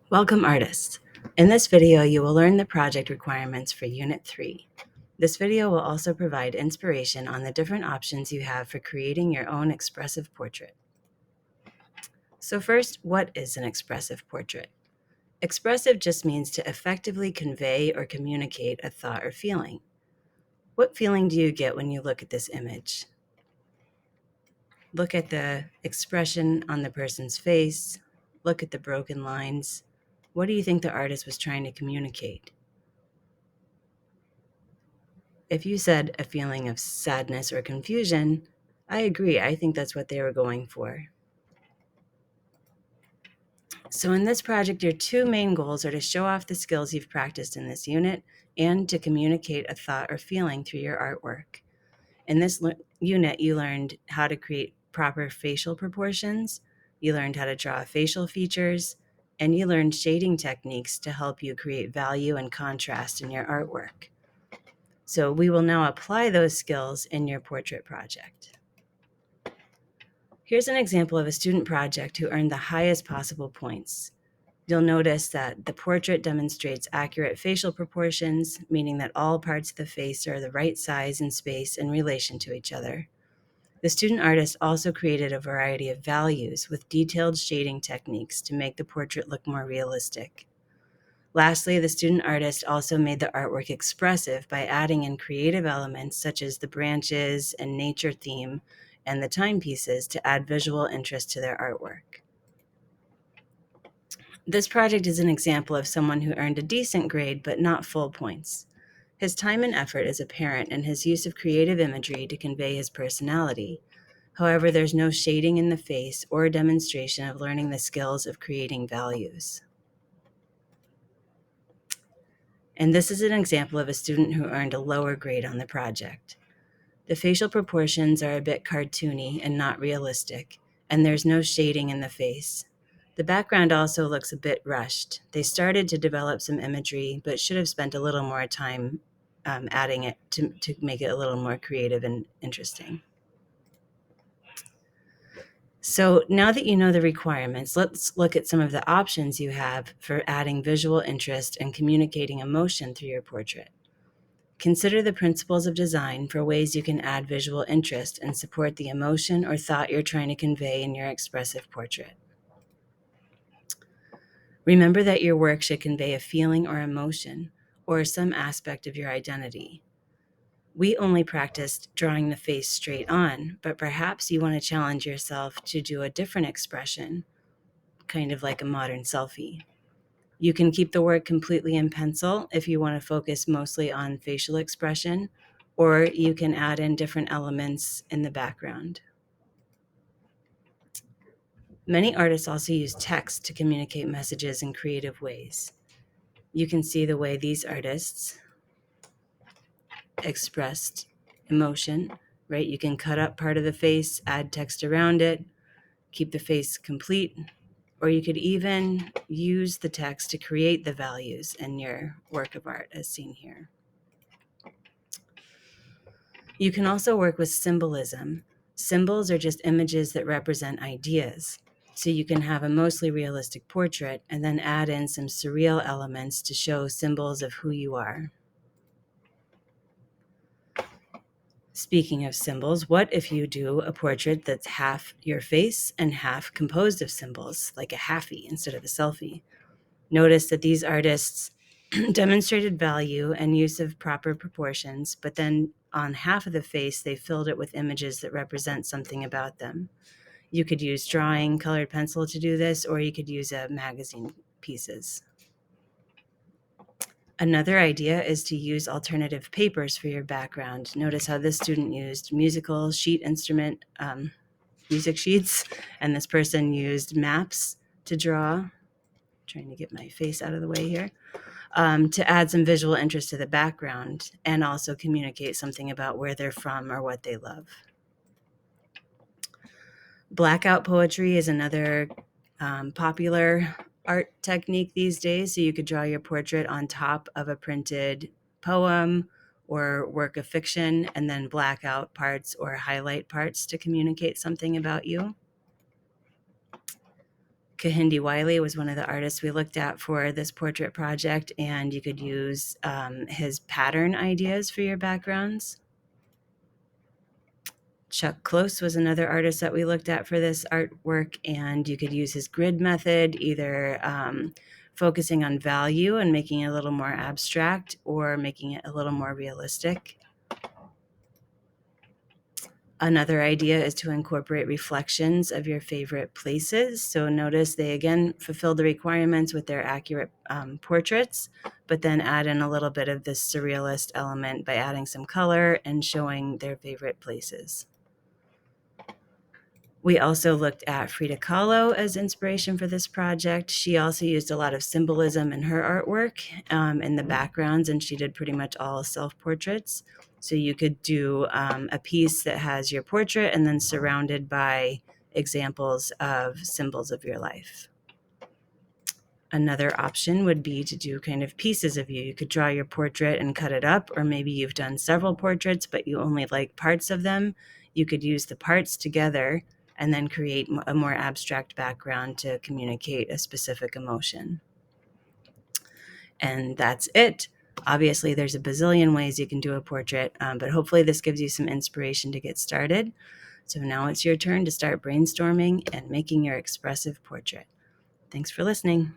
Welcome, artists. In this video, you will learn the project requirements for Unit 3. This video will also provide inspiration on the different options you have for creating your own expressive portrait. So first, what is an expressive portrait? Expressive just means to effectively convey or communicate a thought or feeling. What feeling do you get when you look at this image? Look at the expression on the person's face. Look at the broken lines. What do you think the artist was trying to communicate? If you said a feeling of sadness or confusion, I agree. I think that's what they were going for. So in this project, your two main goals are to show off the skills you've practiced in this unit and to communicate a thought or feeling through your artwork. In this unit, you learned how to create proper facial proportions, you learned how to draw facial features, and you learned shading techniques to help you create value and contrast in your artwork. So we will now apply those skills in your portrait project. Here's an example of a student project who earned the highest possible points. You'll notice that the portrait demonstrates accurate facial proportions, meaning that all parts of the face are the right size and space in relation to each other. The student artist also created a variety of values with detailed shading techniques to make the portrait look more realistic. Lastly, the student artist also made the artwork expressive by adding in creative elements such as the branches and nature theme and the timepieces to add visual interest to their artwork. This project is an example of someone who earned a decent grade but not full points. His time and effort is apparent in his use of creative imagery to convey his personality. However, there's no shading in the face or a demonstration of learning the skills of creating values. And this is an example of a student who earned a lower grade on the project. The facial proportions are a bit cartoony and not realistic, and there's no shading in the face. The background also looks a bit rushed. They started to develop some imagery, but should have spent a little more time adding it to make it a little more creative and interesting. So now that you know the requirements, let's look at some of the options you have for adding visual interest and communicating emotion through your portrait. Consider the principles of design for ways you can add visual interest and support the emotion or thought you're trying to convey in your expressive portrait. Remember that your work should convey a feeling or emotion or some aspect of your identity. We only practiced drawing the face straight on, but perhaps you want to challenge yourself to do a different expression, kind of like a modern selfie. You can keep the work completely in pencil if you want to focus mostly on facial expression, or you can add in different elements in the background. Many artists also use text to communicate messages in creative ways. You can see the way these artists expressed emotion, right? You can cut up part of the face, add text around it, keep the face complete, or you could even use the text to create the values in your work of art as seen here. You can also work with symbolism. Symbols are just images that represent ideas. So you can have a mostly realistic portrait and then add in some surreal elements to show symbols of who you are. Speaking of symbols, what if you do a portrait that's half your face and half composed of symbols, like a halfie instead of a selfie? Notice that these artists demonstrated value and use of proper proportions, but then on half of the face, they filled it with images that represent something about them. You could use drawing, colored pencil to do this, or you could use magazine pieces. Another idea is to use alternative papers for your background. Notice how this student used musical sheet instrument music sheets, and this person used maps to draw. Trying to get my face out of the way here. To add some visual interest to the background and also communicate something about where they're from or what they love. Blackout poetry is another popular art technique these days. So you could draw your portrait on top of a printed poem or work of fiction and then black out parts or highlight parts to communicate something about you. Kehinde Wiley was one of the artists we looked at for this portrait project, and you could use his pattern ideas for your backgrounds. Chuck Close was another artist that we looked at for this artwork, and you could use his grid method, either focusing on value and making it a little more abstract or making it a little more realistic. Another idea is to incorporate reflections of your favorite places. So notice they again fulfill the requirements with their accurate portraits, but then add in a little bit of this surrealist element by adding some color and showing their favorite places. We also looked at Frida Kahlo as inspiration for this project. She also used a lot of symbolism in her artwork in the backgrounds, and she did pretty much all self-portraits. So you could do a piece that has your portrait and then surrounded by examples of symbols of your life. Another option would be to do kind of pieces of you. You could draw your portrait and cut it up, or maybe you've done several portraits, but you only like parts of them. You could use the parts together and then create a more abstract background to communicate a specific emotion. And that's it. Obviously, there's a bazillion ways you can do a portrait, but hopefully this gives you some inspiration to get started. So now it's your turn to start brainstorming and making your expressive portrait. Thanks for listening.